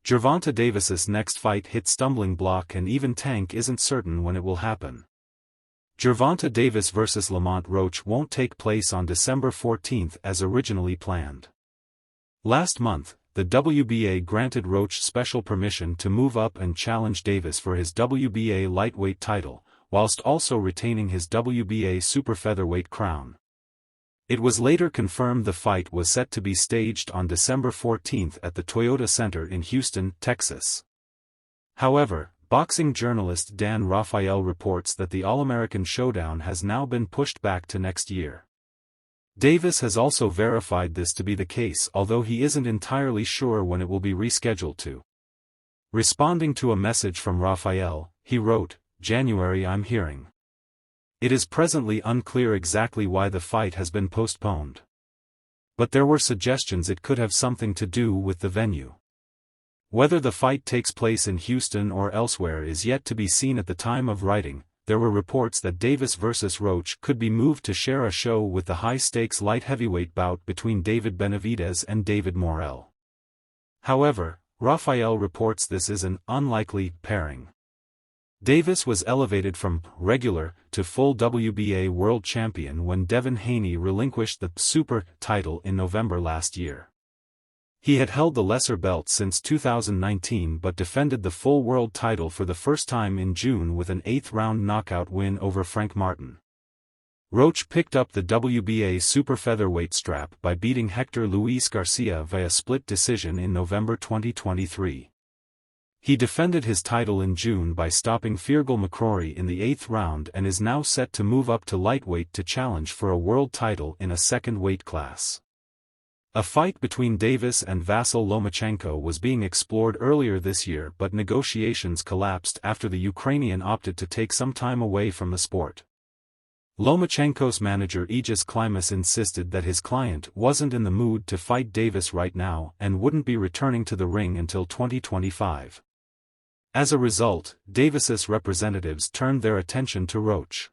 Gervonta Davis's next fight hit stumbling block, and even Tank isn't certain when it will happen. Gervonta Davis vs Lamont Roach won't take place on December 14 as originally planned. Last month, the WBA granted Roach special permission to move up and challenge Davis for his WBA lightweight title, whilst also retaining his WBA super featherweight crown. It was later confirmed the fight was set to be staged on December 14 at the Toyota Center in Houston, Texas. However, boxing journalist Dan Rafael reports that the All-American Showdown has now been pushed back to next year. Davis has also verified this to be the case, although he isn't entirely sure when it will be rescheduled to. Responding to a message from Rafael, he wrote, "January I'm hearing. It is presently unclear exactly why the fight has been postponed. But there were suggestions it could have something to do with the venue. Whether the fight takes place in Houston or elsewhere is yet to be seen at the time of writing." There were reports that Davis vs Roach could be moved to share a show with the high-stakes light heavyweight bout between David Benavidez and David Morrell. However, Rafael reports this is an unlikely pairing. Davis was elevated from regular to full WBA world champion when Devin Haney relinquished the super title in November last year. He had held the lesser belt since 2019 but defended the full world title for the first time in June with an 8th-round knockout win over Frank Martin. Roach picked up the WBA super featherweight strap by beating Hector Luis Garcia via split decision in November 2023. He defended his title in June by stopping Feargal McCrory in the 8th round and is now set to move up to lightweight to challenge for a world title in a second weight class. A fight between Davis and Vasyl Lomachenko was being explored earlier this year, but negotiations collapsed after the Ukrainian opted to take some time away from the sport. Lomachenko's manager Aegis Klimas insisted that his client wasn't in the mood to fight Davis right now and wouldn't be returning to the ring until 2025. As a result, Davis's representatives turned their attention to Roach.